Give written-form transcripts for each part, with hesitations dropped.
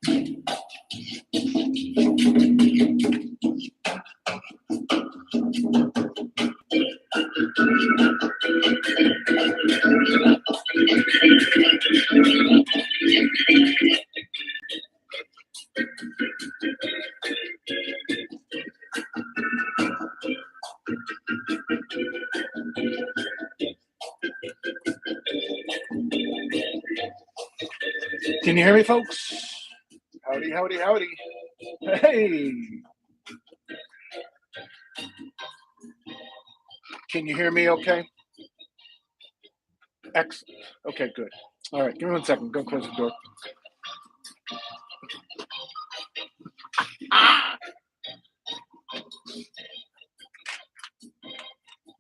Can you hear me, folks? Howdy, howdy, howdy. Hey. Can you hear me okay? Excellent. Okay, good. All right, give me 1 second. Go close the door.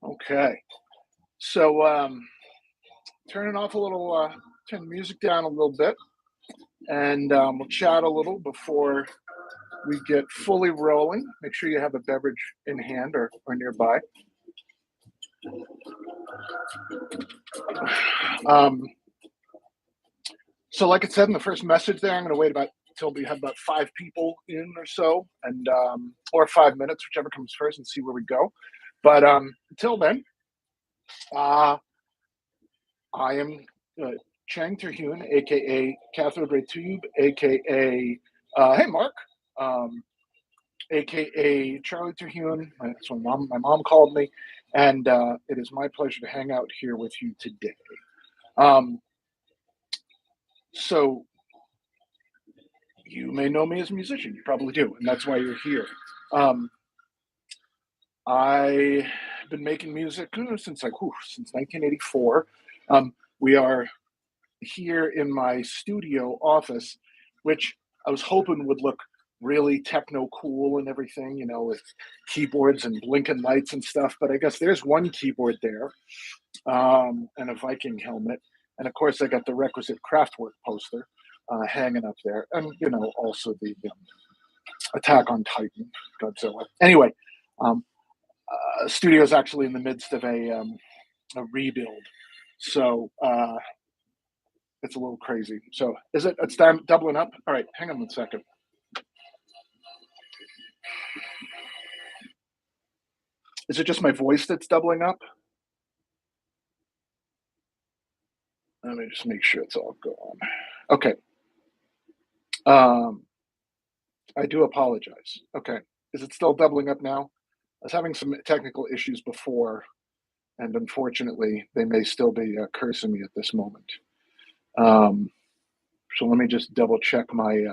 Okay. So turning off a little, turn the music down a little bit, and we'll chat a little before we get fully rolling. Make sure you have a beverage in hand or nearby. So like I said in the first message there, I'm going to wait until we have about 5 people in or so, and or 5 minutes, whichever comes first, and see where we go. But until then, I am Chang, aka Cathode Ray Tube, aka hey Mark, aka Charlie Terhune. That's what my mom called me, and it is my pleasure to hang out here with you today. So you may know me as a musician. You probably do, and that's why you're here. I've been making music since 1984. We are here in my studio office, which I was hoping would look really techno cool and everything, you know, with keyboards and blinking lights and stuff. But I guess there's one keyboard there, and a Viking helmet, and of course I got the requisite Kraftwerk poster hanging up there, and you know, also the Attack on Titan, Godzilla. Anyway, studio is actually in the midst of a rebuild, so it's a little crazy. So it's time doubling up? All right, hang on 1 second. Is it just my voice that's doubling up? Let me just make sure it's all going. Okay. I do apologize. Okay. Is it still doubling up now? I was having some technical issues before, and unfortunately, they may still be cursing me at this moment. So let me just double check my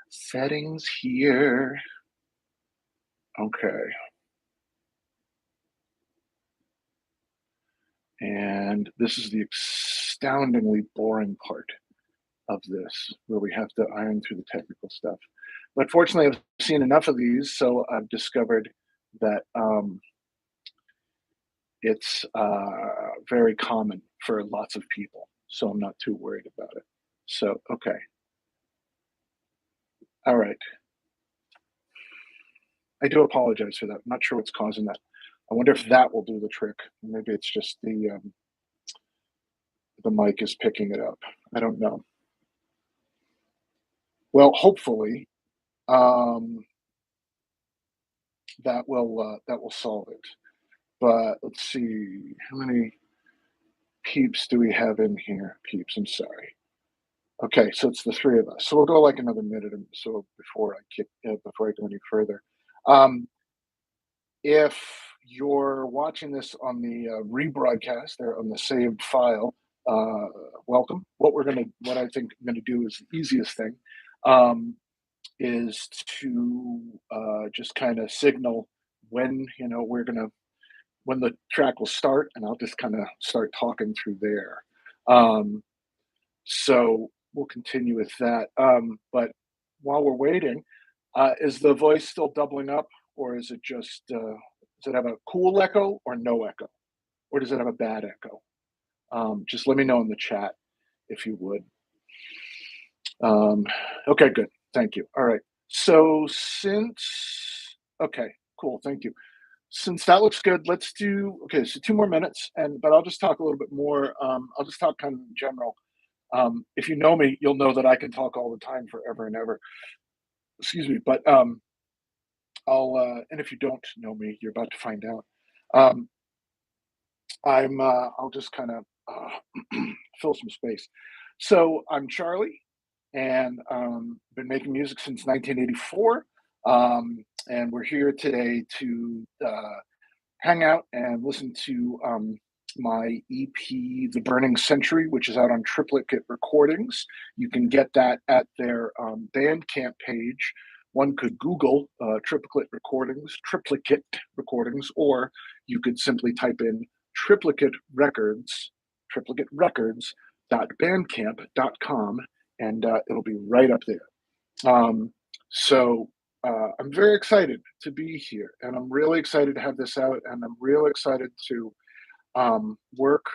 settings here. Okay. And this is the astoundingly boring part of this, where we have to iron through the technical stuff. But fortunately, I've seen enough of these, so I've discovered that it's very common for lots of people. So I'm not too worried about it. So, okay. All right. I do apologize for that. I'm not sure what's causing that. I wonder if that will do the trick. Maybe it's just the mic is picking it up. I don't know. Well, hopefully, that will solve it. But let's see, how many peeps do we have in here? Peeps, I'm sorry. Okay, so it's the 3 of us. So we'll go like another minute or so before I go any further. If you're watching this on the rebroadcast or on the saved file, welcome. What I think I'm gonna do is the easiest thing, is to just kind of signal when when the track will start, and I'll just kind of start talking through there. So we'll continue with that. But while we're waiting, is the voice still doubling up, or is it just does it have a cool echo or no echo, or does it have a bad echo? Just let me know in the chat if you would. Okay, good. Thank you. All right. So okay, cool. Thank you. Since that looks good, let's do, okay, so 2 more minutes, but I'll just talk a little bit more. I'll just talk kind of in general If you know me, you'll know that I can talk all the time forever and ever. Excuse me, but and if you don't know me, you're about to find out. Um, I'll just kind of fill some space. So I'm Charlie, and been making music since 1984. And we're here today to hang out and listen to my EP, The Burning Century, which is out on Triplicate Recordings. You can get that at their Bandcamp page. One could Google Triplicate Recordings, or you could simply type in Triplicate Records, Triplicate Records.bandcamp.com, and it'll be right up there. So I'm very excited to be here, and I'm really excited to have this out, and I'm real excited to work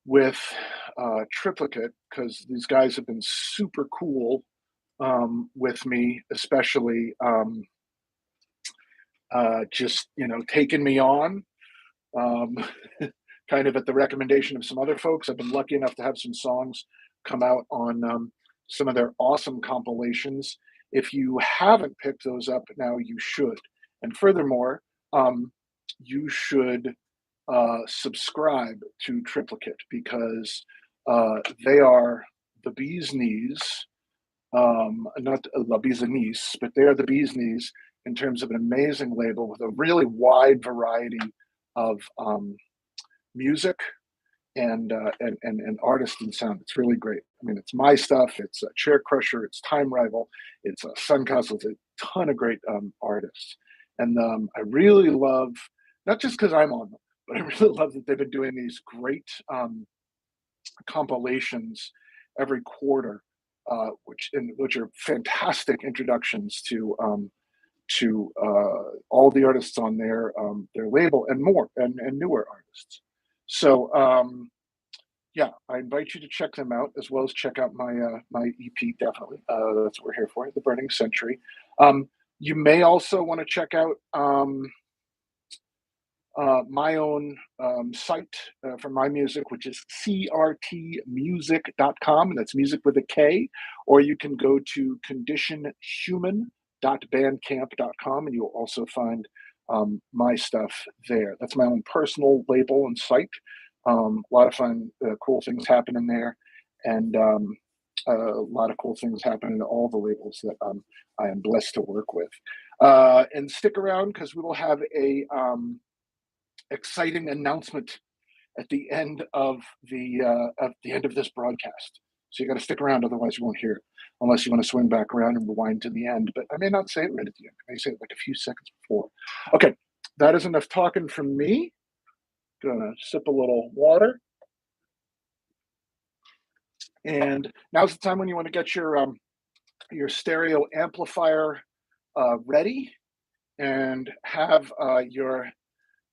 with Triplicate because these guys have been super cool with me, especially just taking me on, um, kind of at the recommendation of some other folks. I've been lucky enough to have some songs come out on some of their awesome compilations. If you haven't picked those up now, you should. And furthermore, you should subscribe to Triplicate because they are the bee's knees, not la bee's knees, but they are the bee's knees in terms of an amazing label with a really wide variety of music and artist and sound. It's really great. I mean, it's my stuff. It's Chair Crusher. It's Time Rival. It's Suncastle. It's a ton of great artists, and I really love, not just because I'm on them, but I really love that they've been doing these great compilations every quarter, which are fantastic introductions to all the artists on their label and more and newer artists. So yeah, I invite you to check them out as well as check out my EP. Definitely, that's what we're here for, The Burning Century. You may also want to check out my own site for my music, which is crtmusic.com, and that's music with a K, or you can go to conditionhuman.bandcamp.com, and you'll also find my stuff there. That's my own personal label and site. A lot of fun, cool things happen in there, and a lot of cool things happen in all the labels that I am blessed to work with. And stick around because we will have a exciting announcement at the end of this broadcast. So you got to stick around, otherwise you won't hear it, unless you want to swing back around and rewind to the end. But I may not say it right at the end. I may say it like a few seconds before. Okay, that is enough talking from me. Gonna sip a little water. And now's the time when you want to get your stereo amplifier ready and have your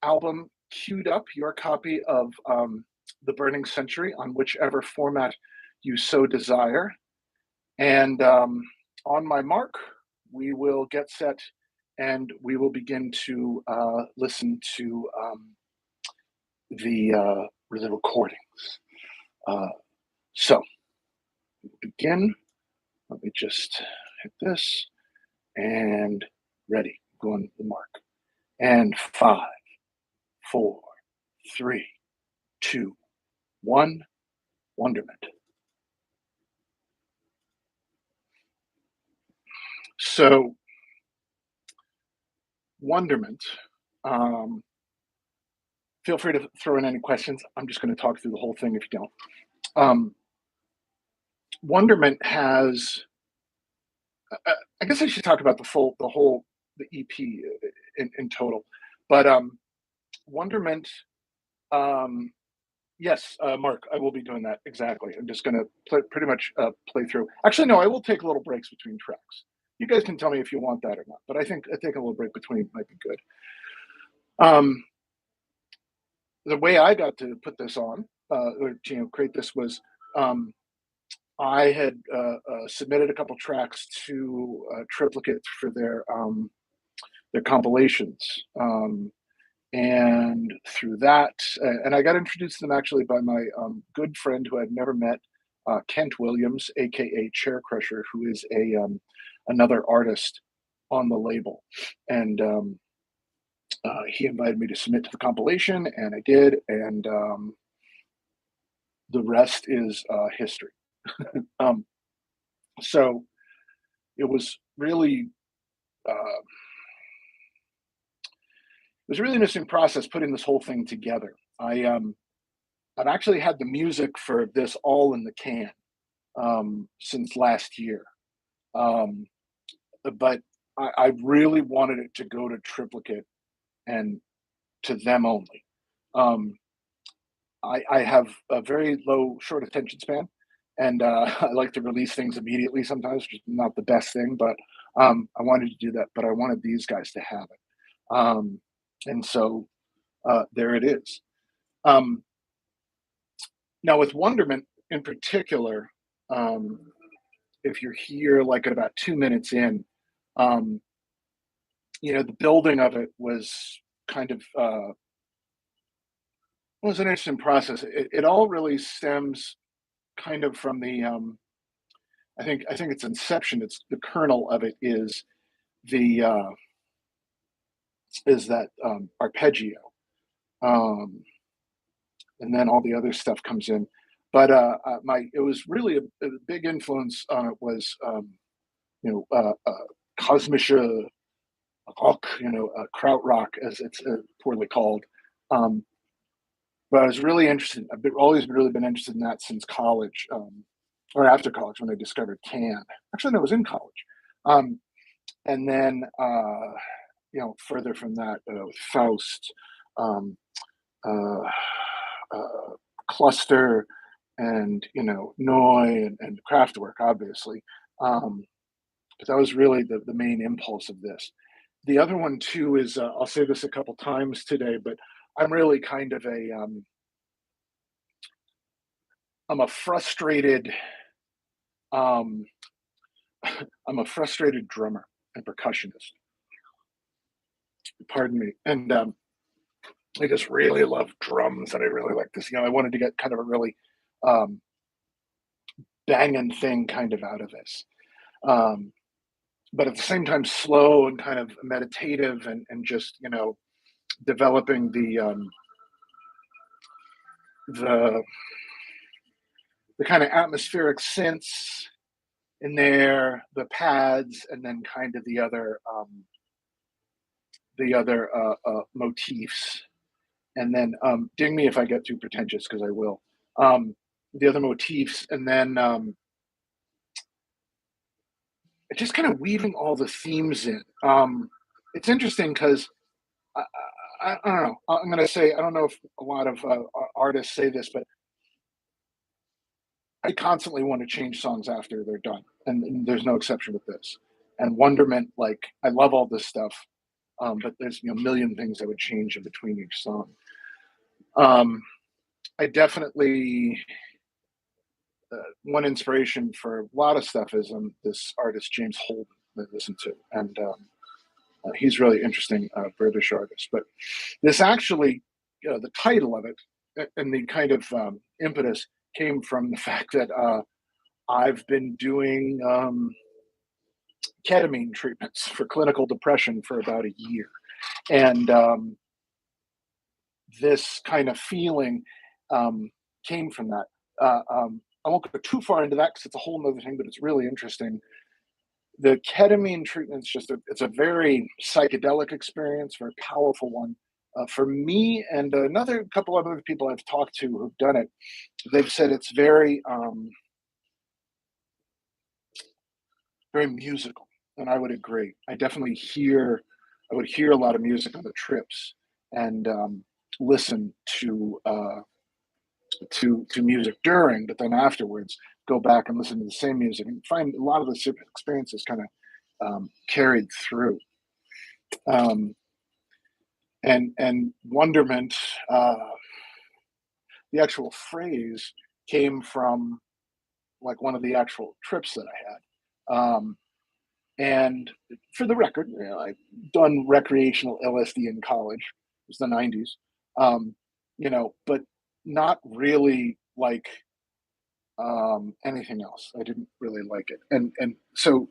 album queued up, your copy of The Burning Century on whichever format you so desire. And on my mark, we will get set and we will begin to listen to the recordings. So, begin. Let me just hit this and ready. Go on the mark. And 5, 4, 3, 2, 1. Wonderment. So, Wonderment. Feel free to throw in any questions. I'm just going to talk through the whole thing if you don't. Wonderment has. I guess I should talk about the EP in total, but Wonderment. Yes, Mark, I will be doing that exactly. I'm just going to pretty much play through. Actually, no, I will take little breaks between tracks. You guys can tell me if you want that or not, but I think taking a little break between might be good. The way I got to put this on, or create this was, I had submitted a couple tracks to Triplicate for their compilations, and through that, and I got introduced to them actually by my good friend who I'd never met, Kent Williams, aka Chair Crusher, who is a another artist on the label, and he invited me to submit to the compilation, and I did, and the rest is history. Um, so it was really uh, it was a really interesting process putting this whole thing together. I've actually had the music for this all in the can since last year, um, but I really wanted it to go to Triplicate and to them only. Um, I have a very low short attention span, and I like to release things immediately sometimes, which is not the best thing, but I wanted to do that, but I wanted these guys to have it. And so there it is. Um, Now, with Wonderment in particular, um, if you're here like at about 2 minutes in, um, the building of it was kind of was an interesting process. It all really stems kind of from the I think its inception. It's the kernel of it the is that arpeggio, um, and then all the other stuff comes in. But my it was really a big influence on it was kosmische rock, krautrock as it's poorly called. Um, but I was really interested. Always really been interested in that since college, or after college when I discovered Can. Actually, no, it was in college. Um, and then further from that, with Faust, um, uh, uh, Cluster, and Noy and Kraftwerk, obviously. Um, but that was really the main impulse of this. The other one too is I'll say this a couple times today, but I'm really kind of I'm a frustrated um, I'm a frustrated drummer and percussionist. Pardon me, and I just really love drums, and I really like this. I wanted to get kind of a really um, banging thing kind of out of this, um, but at the same time slow and kind of meditative, and just developing the the kind of atmospheric synths in there, the pads, and then kind of the other motifs. And then ding me if I get too pretentious because I will. The other motifs, and then just kind of weaving all the themes in. It's interesting because I, I don't know. I'm going to say I don't know if a lot of artists say this, but I constantly want to change songs after they're done, and there's no exception with this. And Wonderment, like I love all this stuff, but there's a million things I would change in between each song. Um, I definitely one inspiration for a lot of stuff is this artist James Holden that I listen to, and he's really interesting British artist. But this actually, the title of it and the kind of impetus came from the fact that I've been doing ketamine treatments for clinical depression for about a year, and this kind of feeling came from that. I won't go too far into that because it's a whole other thing, but it's really interesting. The ketamine treatment is it's a very psychedelic experience, very powerful one. For me and another couple of other people I've talked to who've done it, they've said it's very musical, and I would agree. I would hear a lot of music on the trips, and listen to music during, but then afterwards go back and listen to the same music and find a lot of the experiences kind of carried through. Um, and wonderment, the actual phrase came from like one of the actual trips that I had. And for the record, I've done recreational LSD in college. It was the '90s, but not really like anything else. I didn't really like it. And so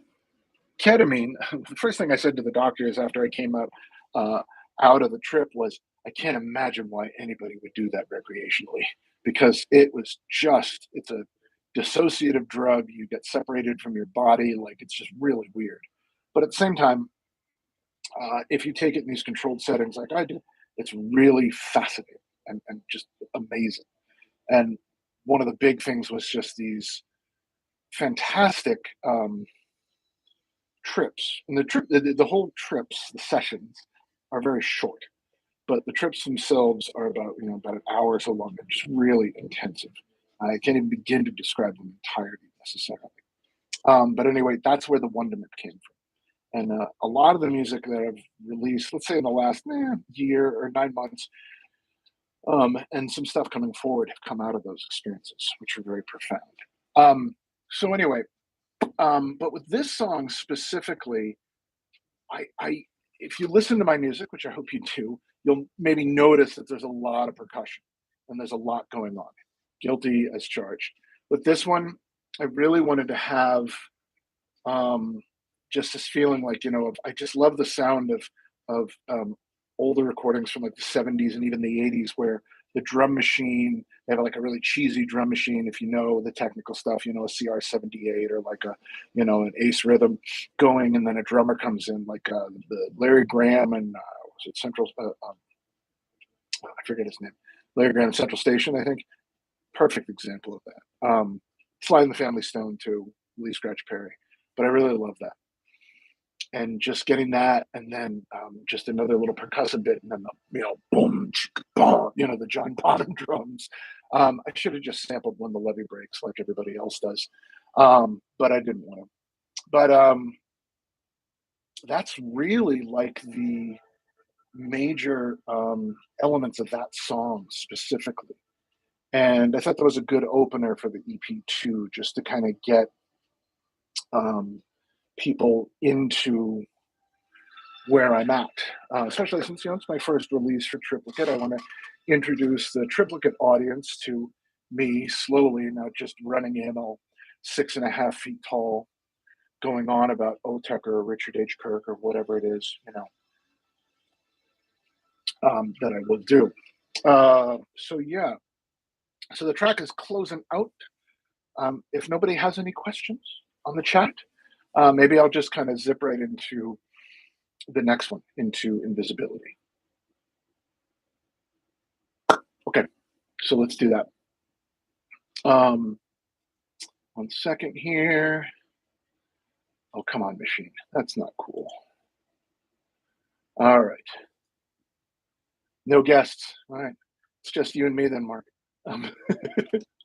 ketamine, the first thing I said to the doctors after I came uh, out of the trip was, I can't imagine why anybody would do that recreationally because it's a dissociative drug. You get separated from your body. Like, it's just really weird. But at the same time, if you take it in these controlled settings like I do, it's really fascinating and just amazing. And one of the big things was just these fantastic trips. And the whole trips, the sessions are very short, but the trips themselves are about an hour or so long. They're just really intensive. I can't even begin to describe them entirely necessarily. But anyway, that's where the wonderment came from. And a lot of the music that I've released, let's say in the last year or 9 months, and some stuff coming forward have come out of those experiences, which are very profound. So anyway, but with this song specifically, I if you listen to my music, which I hope you do, you'll maybe notice that there's a lot of percussion and there's a lot going on. Guilty as charged. With this one, I really wanted to have um, just this feeling like I just love the sound of older recordings from like the '70s and even the '80s where the drum machine, they have like a really cheesy drum machine. If you know the technical stuff, a CR78 or like an Ace Rhythm going, and then a drummer comes in like the Larry Graham and was it Central? I forget his name. Larry Graham Central Station, I think. Perfect example of that. Sly and the Family Stone too, Lee Scratch Perry. But I really love that. And just getting that, and then just another little percussive bit, and then the boom, chicka, boom, the John Bonham drums. I should have just sampled When the Levee Breaks like everybody else does, but I didn't want to. But that's really like the major elements of that song specifically. And I thought that was a good opener for the EP too, just to kind of get um, people into where I'm at, especially since it's my first release for Triplicate. I want to introduce the Triplicate audience to me slowly, not just running in all 6.5 feet tall, going on about Otek or Richard H. Kirk or whatever it is, that I will do. So yeah, so the track is closing out. If nobody has any questions on the chat, maybe I'll just kind of zip right into the next one, into Invisibility. Okay, so let's do that. 1 second here. Oh, come on, machine. That's not cool. All right. No guests. All right. It's just you and me then, Mark.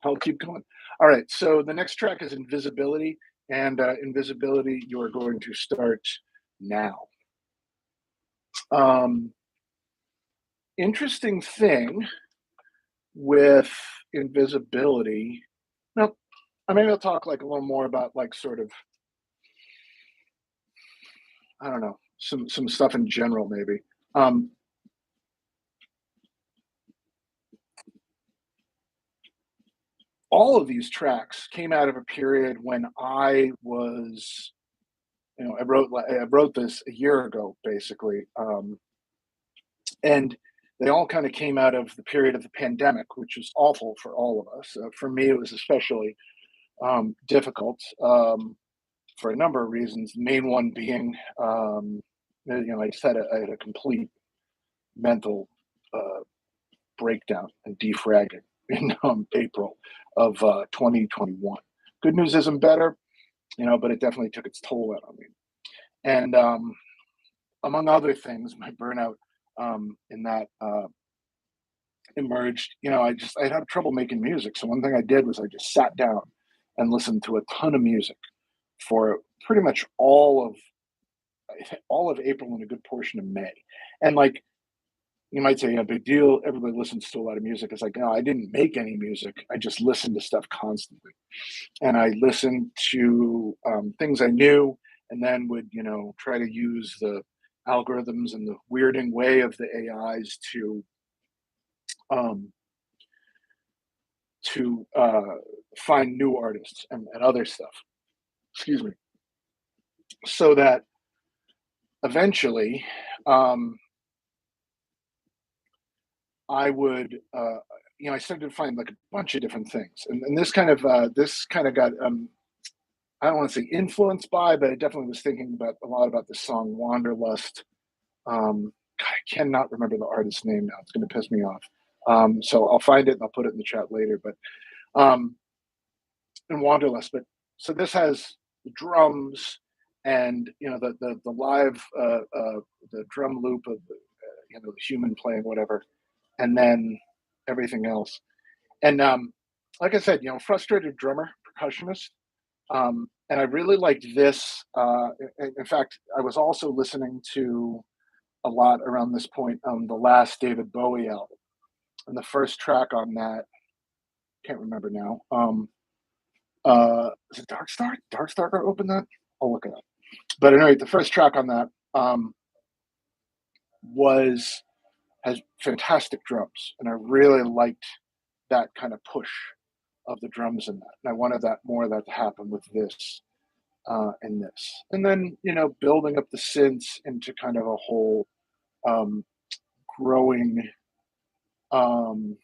I'll keep going. All right. So the next track is Invisibility. And Invisibility, you are going to start now. Interesting thing with Invisibility. Now, maybe I'll talk like a little more about like sort of, I don't know, some stuff in general maybe. All of these tracks came out of a period when I was, I wrote this a year ago basically, and they all kind of came out of the period of the pandemic, which was awful for all of us. For me, it was especially difficult for a number of reasons. The main one being, I just I had a complete mental breakdown and defragging in April of 2021. Good news isn't better, but it definitely took its toll out on me. And among other things, my burnout in that emerged. I had trouble making music. So one thing I did was I just sat down and listened to a ton of music for pretty much all of April and a good portion of May. And like, you might say, big deal. Everybody listens to a lot of music. It's like, no, I didn't make any music. I just listened to stuff constantly. And I listened to things I knew, and then would, try to use the algorithms and the weirding way of the AIs to to find new artists and other stuff. Excuse me. So that eventually, um, I would, I started to find like a bunch of different things, and this kind of got, I don't want to say influenced by, but I definitely was thinking about a lot about the song Wanderlust. God, I cannot remember the artist's name now. It's going to piss me off. So I'll find it and I'll put it in the chat later. But um, in Wanderlust, but so this has drums and the live the drum loop of the human playing whatever, and then everything else. And like I said, frustrated drummer, percussionist. And I really liked this. In fact, I was also listening to a lot around this point the last David Bowie album. And the first track on that, can't remember now. Is it Dark Star? Dark Star opened that? I'll look it up. But anyway, the first track on that was has fantastic drums, and I really liked that kind of push of the drums in that. And I wanted that more of that to happen with this and this. And then, building up the synths into kind of a whole um, growing, um,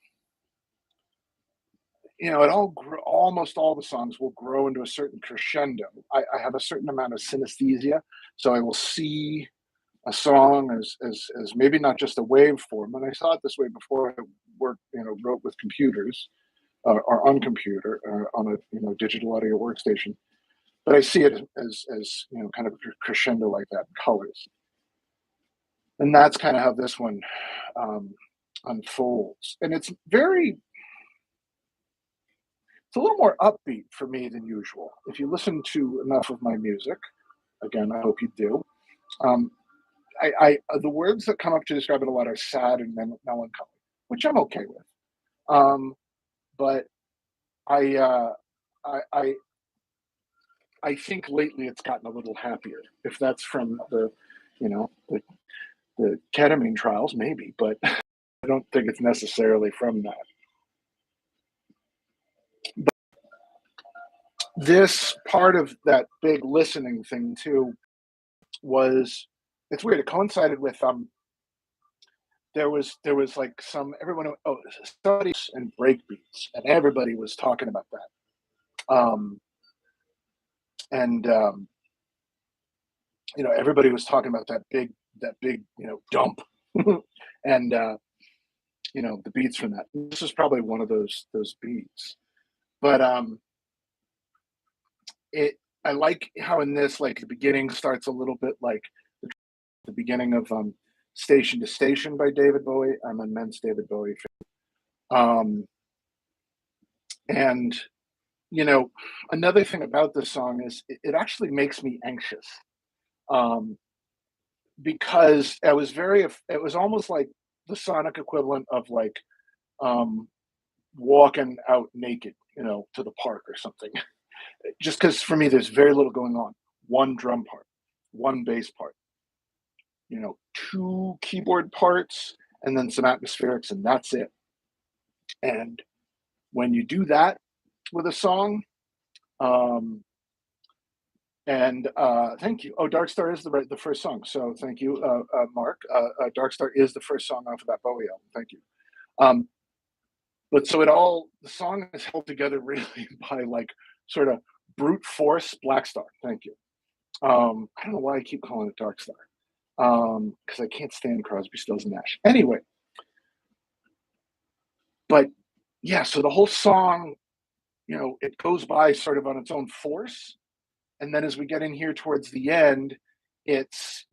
almost all the songs will grow into a certain crescendo. I have a certain amount of synesthesia, so I will see a song as maybe not just a waveform. And I saw it this way before I worked, wrote with computers or on computer on a digital audio workstation. But I see it as kind of a crescendo like that in colors, and that's kind of how this one unfolds. And it's a little more upbeat for me than usual. If you listen to enough of my music, again, I hope you do. Um, the words that come up to describe it a lot are sad and melancholy, which I'm okay with. But I, I I think lately it's gotten a little happier. If that's from you know, the, the ketamine trials, maybe, but I don't think it's necessarily from that. This part of that big listening thing too was it's weird. It coincided with there was like some everyone studies and breakbeats, and everybody was talking about that. And everybody was talking about that big dump and the beats from that. This is probably one of those beats. But it I like how in this, like, the beginning starts a little bit like the beginning of Station to Station by David Bowie. I'm an immense David Bowie fan. And another thing about this song is it actually makes me anxious. Um, because it was almost like the sonic equivalent of like um walking out naked, to the park or something. Just because for me there's very little going on. One drum part, one bass part, two keyboard parts, and then some atmospherics, and that's it. And when you do that with a song, um and thank you. Oh, Dark Star is the first song. So thank you, Mark. Dark Star is the first song off of that Bowie album. Thank you. Um, but so the song is held together really by like sort of brute force Black Star. Thank you. I don't know why I keep calling it Dark Star. Because I can't stand Crosby, Stills, and Nash. Anyway, but yeah, so the whole song, it goes by sort of on its own force. And then as we get in here towards the end, it's,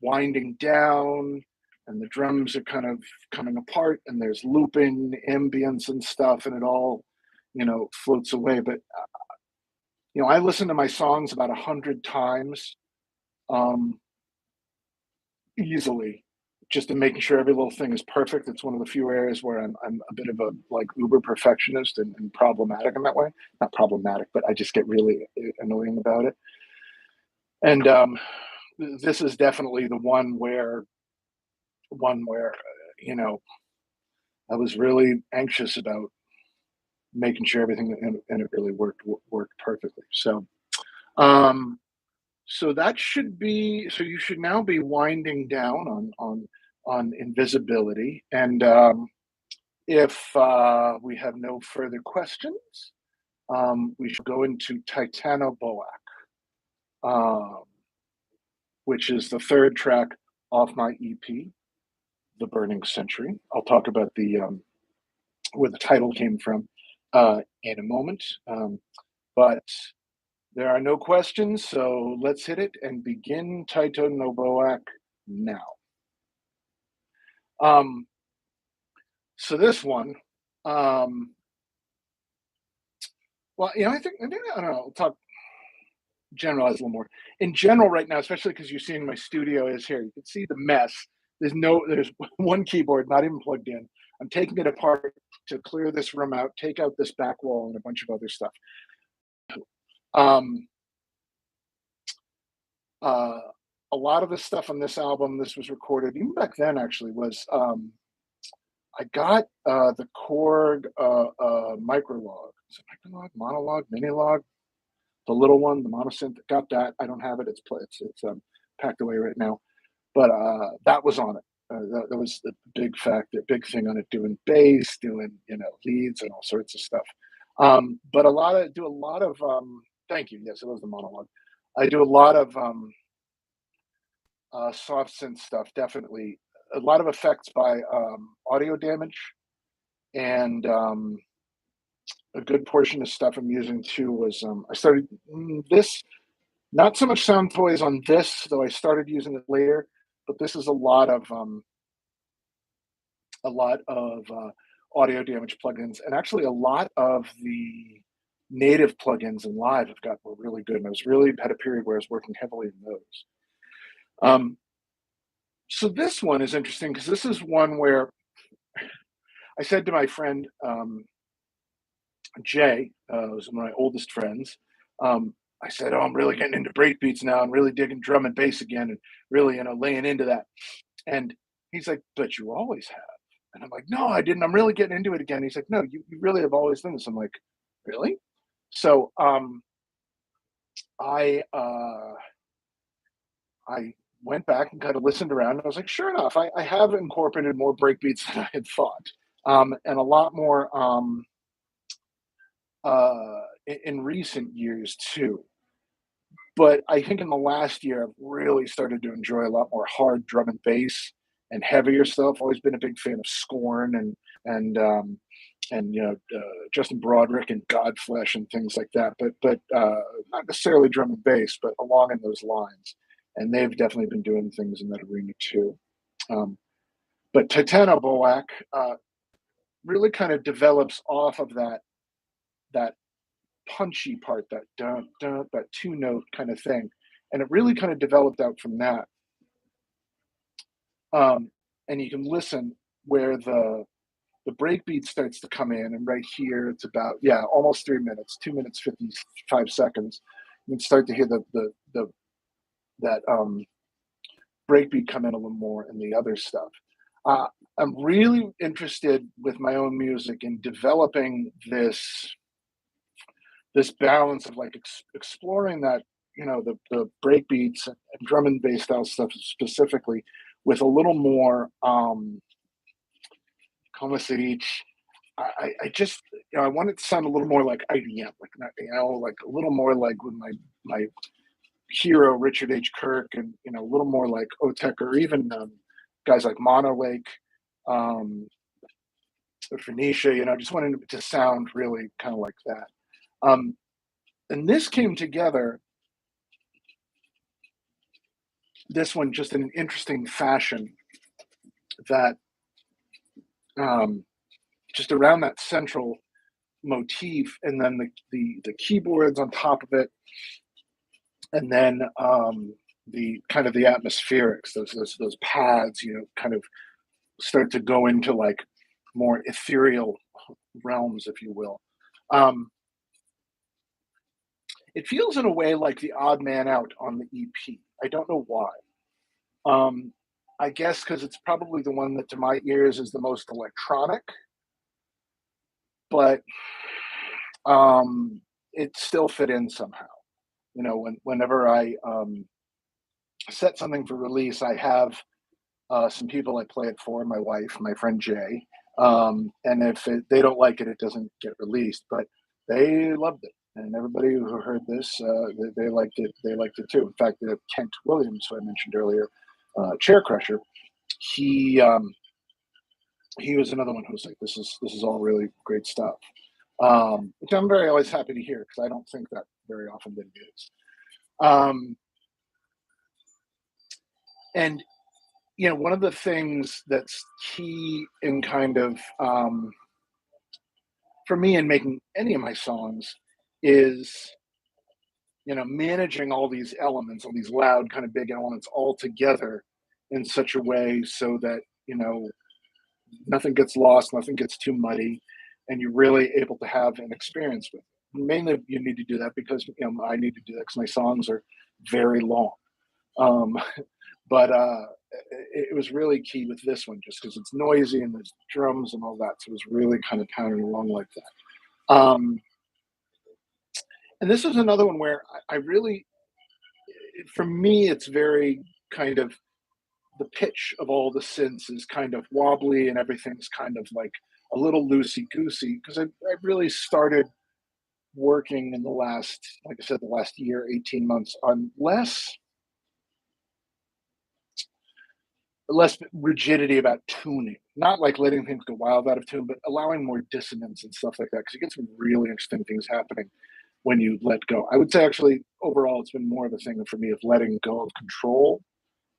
winding down and the drums are kind of coming apart and there's looping ambience and stuff and it all, floats away. But, I listen to my songs about 100 times um, easily, just in making sure every little thing is perfect. It's one of the few areas where I'm a bit of a like uber perfectionist and problematic in that way. Not problematic, but I just get really annoying about it. And this is definitely the one where I was really anxious about making sure everything and it really worked perfectly. Um, so that should be so you should now be winding down on invisibility, and if we have no further questions, we should go into Titanoboa, um, which is the third track off my EP, The Burning Century. I'll talk about the where the title came from in a moment, but there are no questions, so let's hit it and begin Titanoboa now. Um, so this one, um, well, I don't know. I'll talk generalize a little more. In general, right now, especially because you're seeing my studio is here, you can see the mess. There's one keyboard not even plugged in. I'm taking it apart to clear this room out, take out this back wall, and a bunch of other stuff. Um, uh, a lot of the stuff on this album, this was recorded even back then. Actually, was I got the Korg microlog. Is it microlog, monologue, minilog? The little one, the monosynth. Got that. I don't have it. It's packed away right now. But that was on it. That was the big factor, big thing on it. Doing bass, doing leads, and all sorts of stuff. But do a lot of. Thank you. Yes, it was the monologue. I do a lot of soft synth stuff. Definitely, a lot of effects by Audio Damage, and a good portion of stuff I'm using too was I started this. Not so much sound toys on this, though I started using it later. But this is a lot of Audio Damage plugins, and actually a lot of the native plugins in Live were really good. And I was really had a period where I was working heavily in those. So this one is interesting because this is one where I said to my friend Jay, who's one of my oldest friends, I said, "Oh, I'm really getting into breakbeats now, and really digging drum and bass again, and really, laying into that." And he's like, "But you always have." And I'm like, "No, I didn't. I'm really getting into it again." He's like, "No, you really have always done this." I'm like, "Really?" So I I went back and kind of listened around, and I was like, "Sure enough, I have incorporated more breakbeats than I had thought, and a lot more in recent years too." But I think in the last year, I've really started to enjoy a lot more hard drum and bass and heavier stuff. Always been a big fan of Scorn and Justin Broderick and Godflesh and things like that. But not necessarily drum and bass, but along in those lines. And they've definitely been doing things in that arena too. Um, but Titanoboa really kind of develops off of that punchy part, that dun dun, that two note kind of thing, and it really kind of developed out from that. And you can listen where the breakbeat starts to come in, and right here it's about almost 3 minutes, 2 minutes 55 seconds. You can start to hear the that breakbeat come in a little more in the other stuff. I'm really interested with my own music in developing this balance of like exploring that the breakbeats and drum and bass style stuff specifically with a little more como se dice, I just I want it to sound a little more like IDM, like not, like a little more like with my hero Richard H. Kirk, and a little more like Otek, or even guys like Mono Lake, or Phoenicia. Just wanted it to sound really kind of like that. And this came together, this one, just in an interesting fashion that just around that central motif, and then the keyboards on top of it, and then the kind of the atmospherics, those pads, kind of start to go into like more ethereal realms, if you will. It feels in a way like the odd man out on the EP. I don't know why. I guess because it's probably the one that to my ears is the most electronic, but it still fit in somehow. Whenever I set something for release, I have some people I play it for, my wife, my friend Jay. And if they don't like it, it doesn't get released. But they loved it, and everybody who heard this, they liked it. They liked it too. In fact, Kent Williams, who I mentioned earlier, Chair Crusher, he he was another one who was like, "This is all really great stuff," which I'm very always happy to hear because I don't think that very often that it is. Um, and one of the things that's key in kind of for me in making any of my songs is managing all these elements, all these loud kind of big elements all together in such a way so that nothing gets lost, nothing gets too muddy, and you're really able to have an experience with it. Mainly, you need to do that because I need to do that because my songs are very long. Um, but it was really key with this one just because it's noisy and there's drums and all that, so it was really kind of pounding along like that. And this is another one where I really, for me, it's very kind of the pitch of all the synths is kind of wobbly and everything's kind of like a little loosey goosey because I really started working in the last, like I said, the last year, 18 months on less rigidity about tuning, not like letting things go wild out of tune, but allowing more dissonance and stuff like that because you get some really interesting things happening when you let go. I would say actually overall it's been more of a thing for me of letting go of control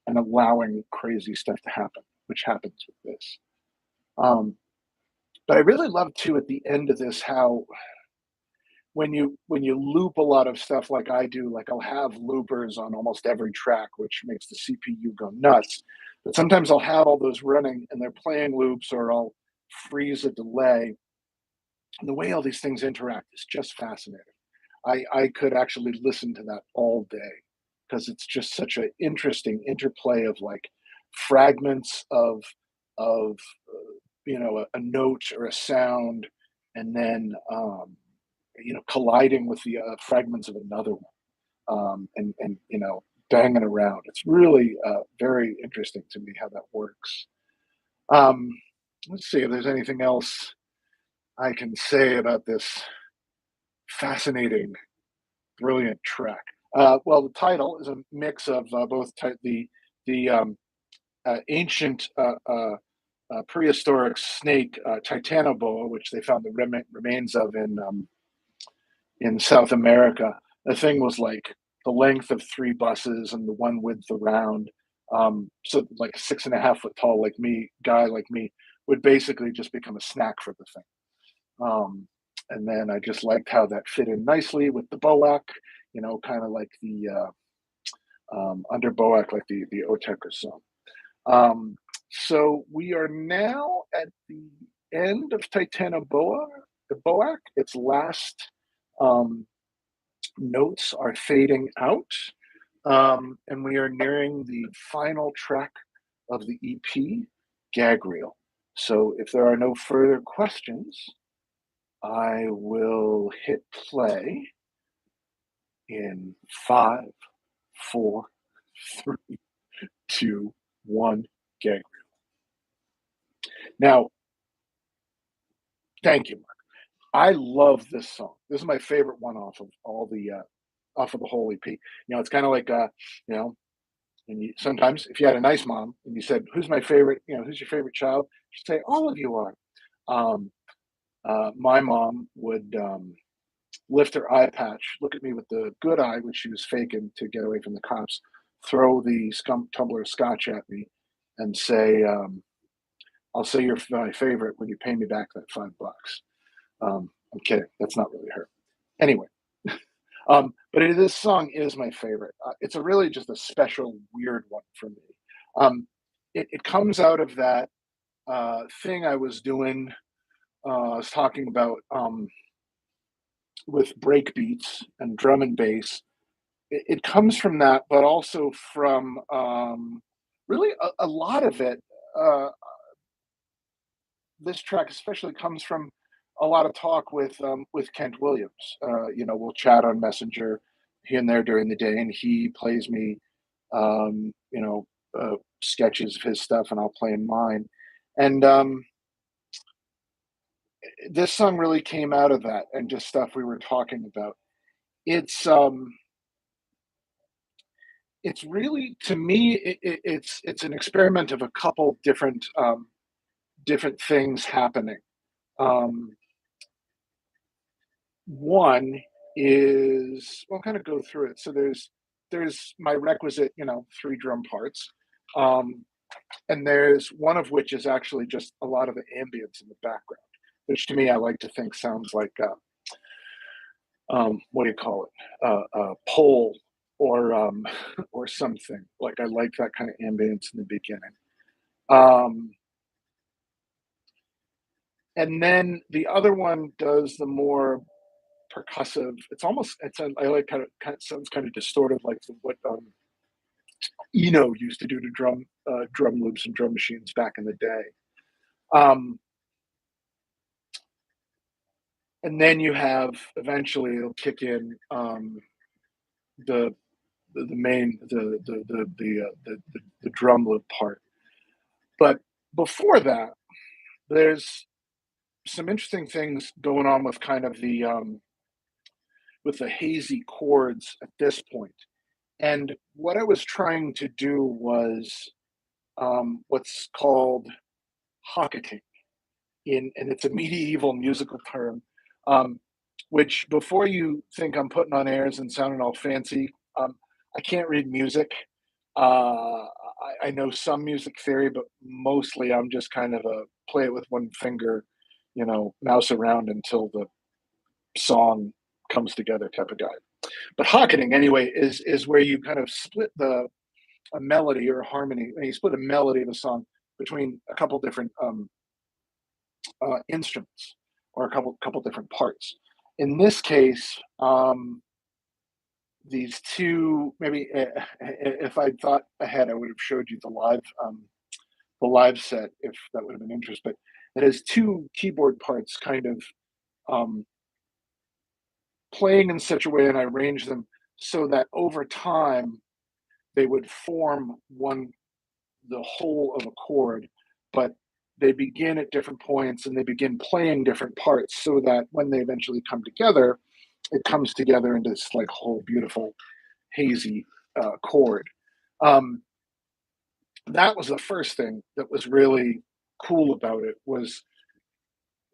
and allowing crazy stuff to happen, which happens with this. Um, but I really love too at the end of this how when you loop a lot of stuff like I do, like I'll have loopers on almost every track, which makes the CPU go nuts. But sometimes I'll have all those running and they're playing loops, or I'll freeze a delay. And the way all these things interact is just fascinating. I could actually listen to that all day because it's just such an interesting interplay of like fragments of a note or a sound, and then colliding with the fragments of another one, and banging around. It's really very interesting to me how that works. Um, let's see if there's anything else I can say about this fascinating, brilliant track. Well, the title is a mix of both the ancient prehistoric snake Titanoboa, which they found the remains of in South America. The thing was like the length of three buses and the one width around. So like a 6.5 foot tall guy like me would basically just become a snack for the thing. And then I just liked how that fit in nicely with the Boak, kind of like the under Boak, like the Oteker song. So we are now at the end of Titanoboa, the Boak. Its last um, notes are fading out, and we are nearing the final track of the EP, Gag Reel. So if there are no further questions, I will hit play in 5, 4, 3, 2, 1, Gag Reel. Now, thank you, Mark. I love this song. This is my favorite one off of all the off of the whole EP. It's kind of like you know, and sometimes if you had a nice mom and you said, "Who's my favorite?" Who's your favorite child? She'd say, "All of you are." Um, my mom would lift her eye patch, look at me with the good eye, which she was faking to get away from the cops, throw the tumbler of scotch at me, and say, "I'll say you're my favorite when you pay me back that $5." I'm kidding. That's not really her. Anyway, but this song is my favorite. It's a really just a special, weird one for me. It comes out of that thing I was doing. I was talking about with break beats and drum and bass. It comes from that, but also from really a lot of it. Uh, this track especially comes from a lot of talk with Kent Williams. We'll chat on Messenger here and there during the day, and he plays me, um, you know, sketches of his stuff, and I'll play in mine. And this song really came out of that, and just stuff we were talking about. It's um, it's really, to me, it's an experiment of a couple different things happening. Um, One is, well, I'll kind of go through it. So there's my requisite, three drum parts. Um, and there's one of which is actually just a lot of the ambience in the background, which to me I like to think sounds like what do you call it? Pole or or something. Like I like that kind of ambience in the beginning. Um, and then the other one does the more percussive. I like kind of sounds kind of distorted, like what Eno used to do to drum loops and drum machines back in the day. Um, and then you have, eventually it'll kick in, the the main the drum loop part. But before that, there's some interesting things going on with kind of with the hazy chords at this point. And what I was trying to do was what's called hocketing, and it's a medieval musical term, um, which, before you think I'm putting on airs and sounding all fancy, I can't read music. I know some music theory, but mostly I'm just kind of a play it with one finger, mouse around until the song comes together type of guy. But hocketing, anyway, is where you kind of split a melody or a harmony, and you split a melody of a song between a couple different instruments, or a couple different parts. In this case, these two, maybe, if I'd thought ahead, I would have showed you the live set, if that would have been interest. But it has two keyboard parts kind of um, playing in such a way, and I arranged them so that over time they would form the whole of a chord, but they begin at different points and they begin playing different parts, so that when they eventually come together, it comes together into this like whole beautiful hazy chord. Um, that was the first thing that was really cool about it, was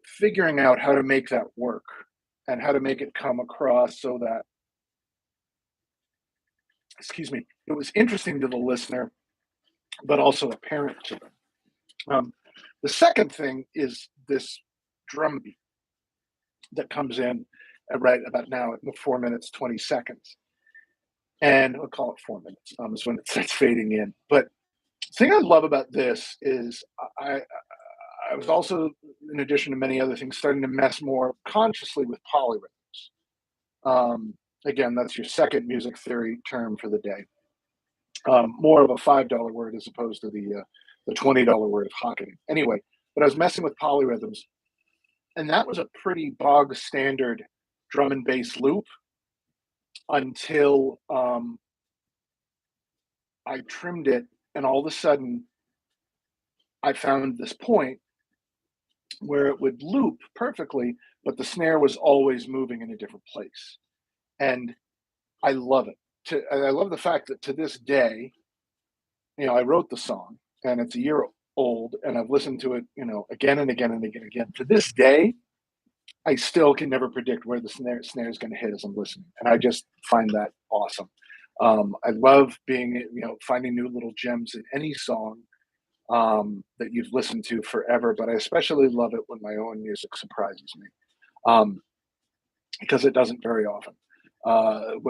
figuring out how to make that work and how to make it come across so that, excuse me, it was interesting to the listener, but also apparent to them. The second thing is this drum beat that comes in right about now at 4 minutes 20 seconds, and we'll call it 4 minutes. Is when it starts fading in. But the thing I love about this is I was also, in addition to many other things, starting to mess more consciously with polyrhythms. Again, that's your second music theory term for the day. More of a $5 word as opposed to the $20 word of hocketing. Anyway, but I was messing with polyrhythms, and that was a pretty bog standard drum and bass loop until I trimmed it, and all of a sudden I found this point where it would loop perfectly, but the snare was always moving in a different place, and I love it. I love the fact that, to this day, I wrote the song, and it's a year old, and I've listened to it, again and again and again and again. To this day, I still can never predict where the snare is going to hit as I'm listening, and I just find that awesome. I love finding new little gems in any song that you've listened to forever, but I especially love it when my own music surprises me, um, because it doesn't very often.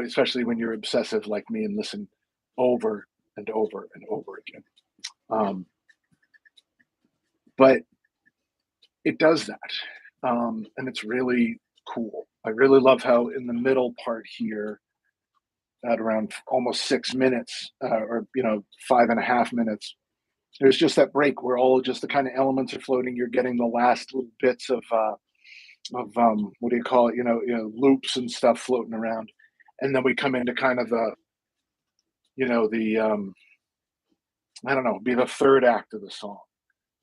Especially when you're obsessive like me and listen over and over and over again. Um, but it does that, and it's really cool. I really love how in the middle part here, at around almost 6 minutes, or 5.5 minutes, there's just that break where all just the kind of elements are floating. You're getting the last little bits of what do you call it? Loops and stuff floating around, and then we come into kind of the I don't know, be the third act of the song,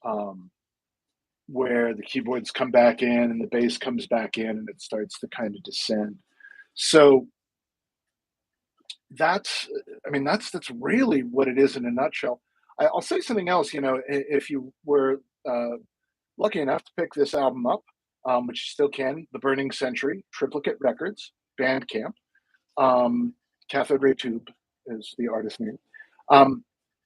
um, where the keyboards come back in and the bass comes back in and it starts to kind of descend. So that's, I mean, that's really what it is in a nutshell. I'll say something else. If you were lucky enough to pick this album up, which you still can, The Burning Century, Triplicate Records, Bandcamp, um, Cathode Tube is the artist name. Um,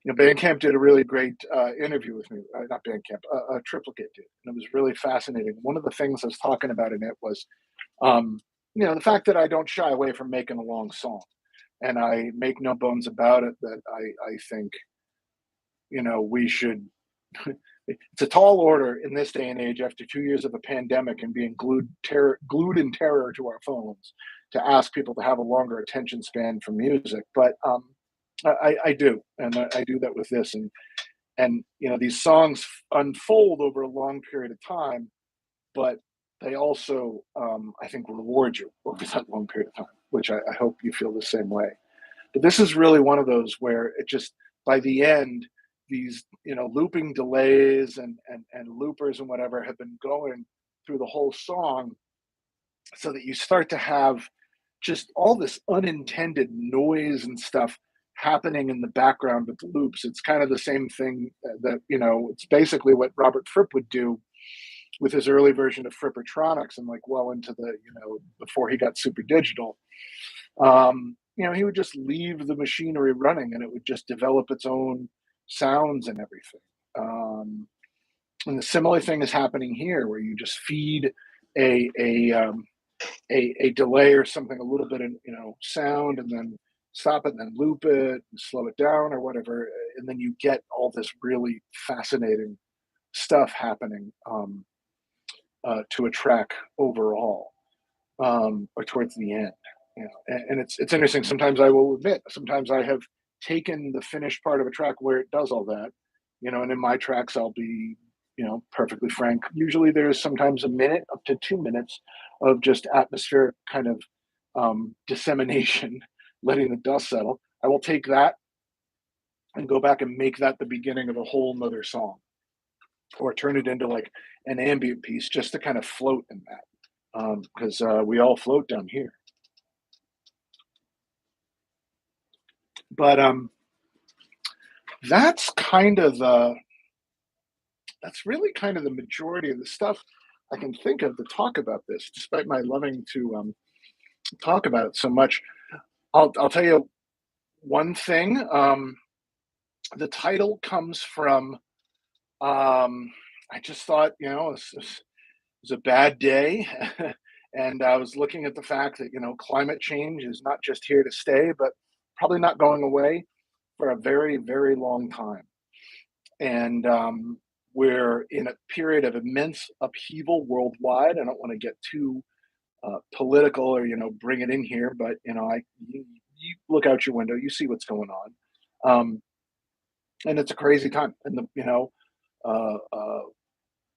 Bandcamp did a really great interview with me. Not Bandcamp, Triplicate did, and it was really fascinating. One of the things I was talking about in it was, um, the fact that I don't shy away from making a long song, and I make no bones about it that I think we should. It's a tall order in this day and age after 2 years of a pandemic and being glued in terror to our phones to ask people to have a longer attention span for music. But I do, and I do that with this, and these songs unfold over a long period of time, but they also I think reward you over that long period of time, which I hope you feel the same way. But this is really one of those where it just, by the end, these looping delays and loopers and whatever have been going through the whole song, so that you start to have just all this unintended noise and stuff happening in the background with the loops. It's kind of the same thing that it's basically what Robert Fripp would do with his early version of Frippertronics, and like well into the before he got super digital. He would just leave the machinery running and it would just develop its own sounds and everything. And the similar thing is happening here, where you just feed a a um, a delay or something, a little bit of sound, and then stop it, and then loop it, and slow it down or whatever, and then you get all this really fascinating stuff happening to a track overall, or towards the end. And it's interesting. Sometimes I will admit, sometimes I have taken the finished part of a track where it does all that, and in my tracks I'll be, perfectly frank. Usually there's sometimes a minute up to 2 minutes of just atmospheric kind of dissemination, letting the dust settle. I will take that and go back and make that the beginning of a whole nother song, or turn it into like an ambient piece just to kind of float in that, because we all float down here. But that's kind of the that's really kind of the majority of the stuff I can think of to talk about this, despite my loving to talk about it so much. I'll tell you one thing. The title comes from, I just thought, it was a bad day. And I was looking at the fact that, climate change is not just here to stay, but probably not going away for a very, very long time. And we're in a period of immense upheaval worldwide. I don't want to get too political or bring it in here, but you look out your window, you see what's going on, and it's a crazy time. And the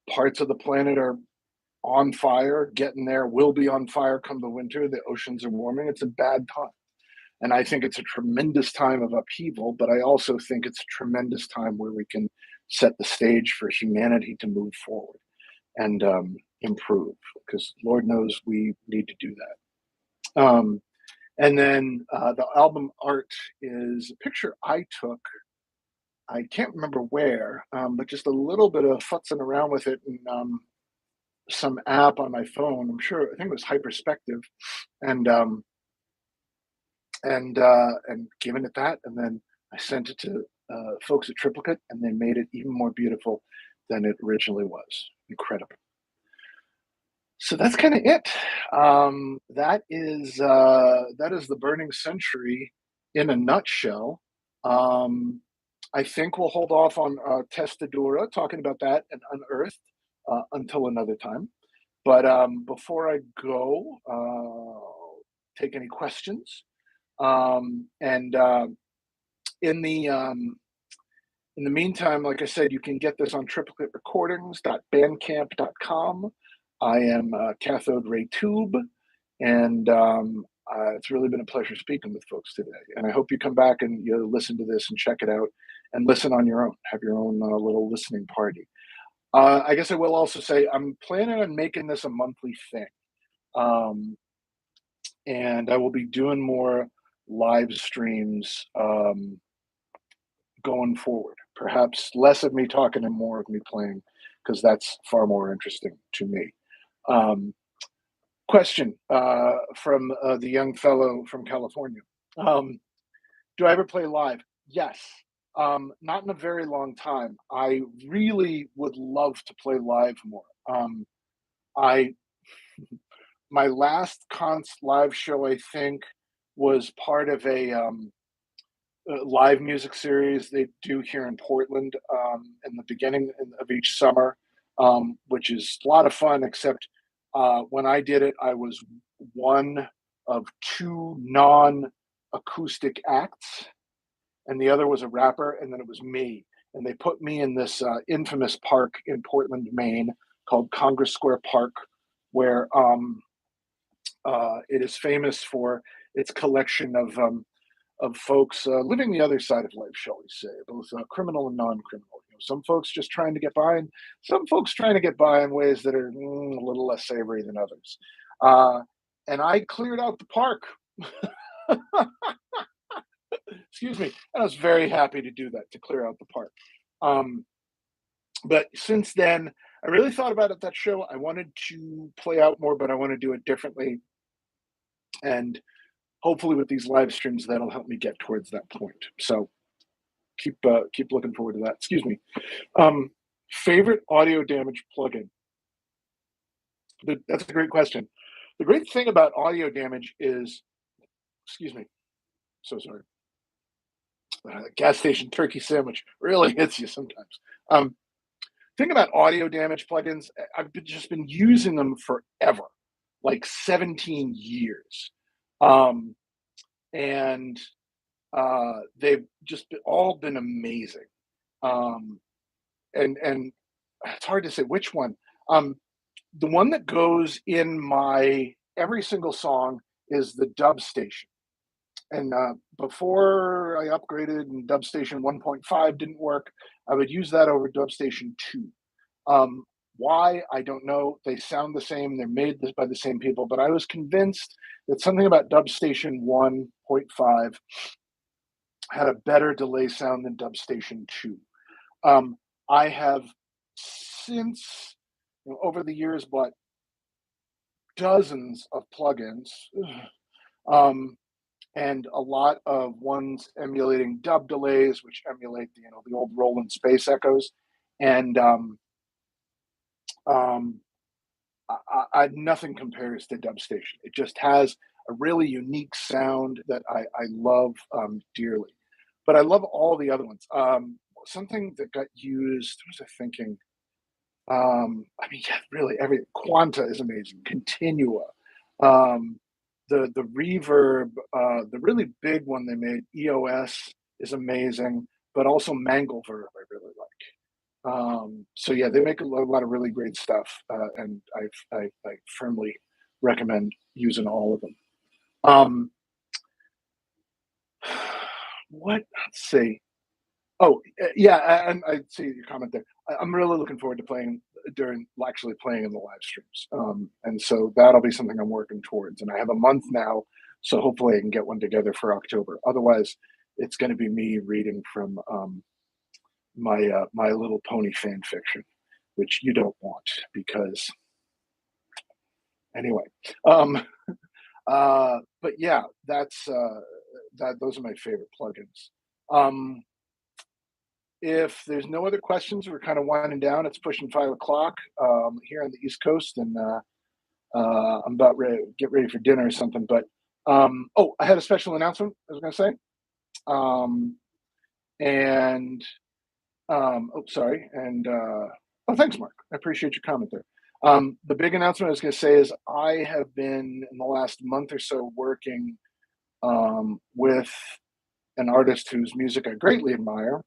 parts of the planet are on fire, getting there, will be on fire come the winter. The oceans are warming. It's a bad time. And I think it's a tremendous time of upheaval, but I also think it's a tremendous time where we can set the stage for humanity to move forward and improve, because Lord knows we need to do that. And then the album art is a picture I took. I can't remember where, but just a little bit of futzing around with it in some app on my phone. I think it was Hyperspective, and and giving it that, and then I sent it to folks at Triplicate, and they made it even more beautiful than it originally was. Incredible. So that's kind of it. That is the Burning Century in a nutshell. Um, I think we'll hold off on Testadura, talking about that and Unearthed, until another time. But before I go, take any questions. And in the meantime, like I said, you can get this on triplicaterecordings.bandcamp.com. I am Cathode Ray Tube, and it's really been a pleasure speaking with folks today. And I hope you come back and you listen to this and check it out and listen on your own, have your own little listening party. I guess I will also say I'm planning on making this a monthly thing. Um, and I will be doing more live streams going forward. Perhaps less of me talking and more of me playing, because that's far more interesting to me. Um, Question from the young fellow from California. Um, do I ever play live? Yes. Not in a very long time. I really would love to play live more. I My last live show, I think, was part of a live music series they do here in Portland in the beginning of each summer, which is a lot of fun. Except when I did it, I was one of two non-acoustic acts, and the other was a rapper, and then it was me. And they put me in this infamous park in Portland, Maine, called Congress Square Park, where it is famous for its collection of folks living the other side of life, shall we say, both criminal and non-criminal. Some folks just trying to get by, and some folks trying to get by in ways that are a little less savory than others. Uh, and I cleared out the park. Excuse me. And I was very happy to do that, to clear out the park. Um, but since then, I really thought about it that show. I wanted to play out more, but I want to do it differently. And hopefully with these live streams, that'll help me get towards that point. So keep looking forward to that. Excuse me. Favorite audio damage plugin? That's a great question. The great thing about audio damage is, excuse me, so sorry. Gas station turkey sandwich really hits you sometimes. Thing about audio damage plugins, just been using them forever, like 17 years. Um, and they've just all been amazing. Um, and it's hard to say which one. The one that goes in my every single song is the dub station. And before I upgraded and dub station 1.5 didn't work, I would use that over dub station 2. Um, why? I don't know. They sound the same. They're made by the same people, but I was convinced that something about dub station 1.5 had a better delay sound than dub station 2. I have since, over the years, bought dozens of plugins, um, and a lot of ones emulating dub delays, which emulate the old Roland space echoes, and um, nothing compares to dub station. It just has a really unique sound that I love dearly. But I love all the other ones. Something that got used, what was I thinking? Yeah, really, Quanta is amazing. Continua, the reverb, the really big one they made, EOS, is amazing. But also Mangelverb, I really like. So yeah, they make a lot of really great stuff, and I firmly recommend using all of them. Um, what? Let's see. Oh, yeah, I see your comment there. I'm really looking forward to playing actually playing in the live streams, and so that'll be something I'm working towards. And I have a month now, so hopefully I can get one together for October. Otherwise, it's going to be me reading from My Little Pony fan fiction, which you don't want because anyway. Um, but yeah, those are my favorite plugins. Um, If there's no other questions, we're kind of winding down. It's pushing 5 o'clock here on the East Coast, and I'm about ready to get ready for dinner or something. But oh, I had a special announcement. I was going to say, um, and oh, sorry, and oh, thanks, Mark. I appreciate your comment there. The big announcement I was going to say is I have been in the last month or so working with an artist whose music I greatly admire,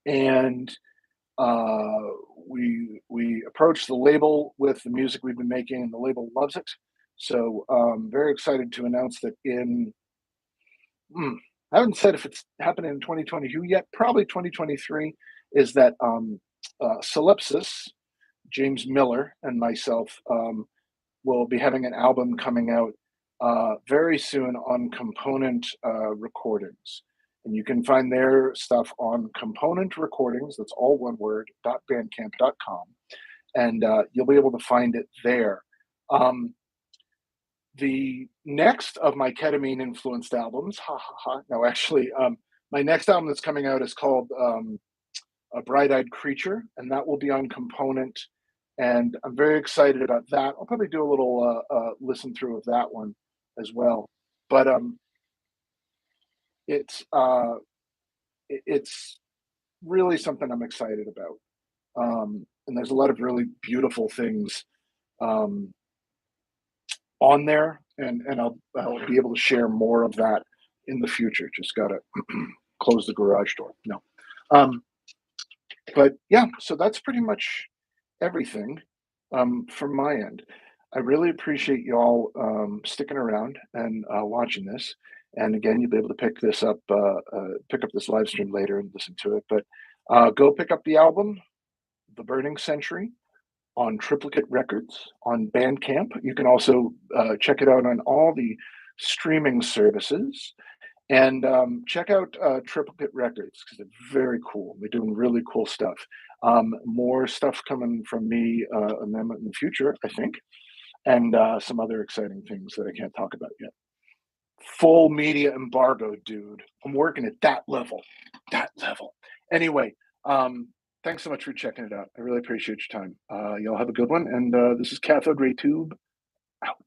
and Uh, we approached the label with the music we've been making, and the label loves it. So very excited to announce that in hmm, I haven't said if it's happening in 2022 yet. Probably 2023 is that Solipsis, James Miller, and myself will be having an album coming out very soon on Component Recordings. And you can find their stuff on Component Recordings, that's all one word, .bandcamp.com. And you'll be able to find it there. Um, the next of my ketamine influenced albums, ha ha ha. No, actually, my next album that's coming out is called A Bright Eyed Creature, and that will be on Component. And I'm very excited about that. I'll probably do a little listen through of that one as well. But it's it's really something I'm excited about. And there's a lot of really beautiful things um, on there, and I'll be able to share more of that in the future. Just gotta close the garage door. No, um, but yeah, so that's pretty much everything from my end. I really appreciate y'all sticking around and watching this. And again, you'll be able to pick up this live stream later and listen to it. But go pick up the album, The Burning Century, on Triplicate Records on Bandcamp. You can also check it out on all the streaming services. And check out Triplicate Records because they're very cool. They're doing really cool stuff. More stuff coming from me and them in the future, I think, and some other exciting things that I can't talk about yet. Full media embargo, dude. I'm working at that level. That level. Anyway, thanks so much for checking it out. I really appreciate your time. Y'all have a good one. And this is Cathode Ray Tube out.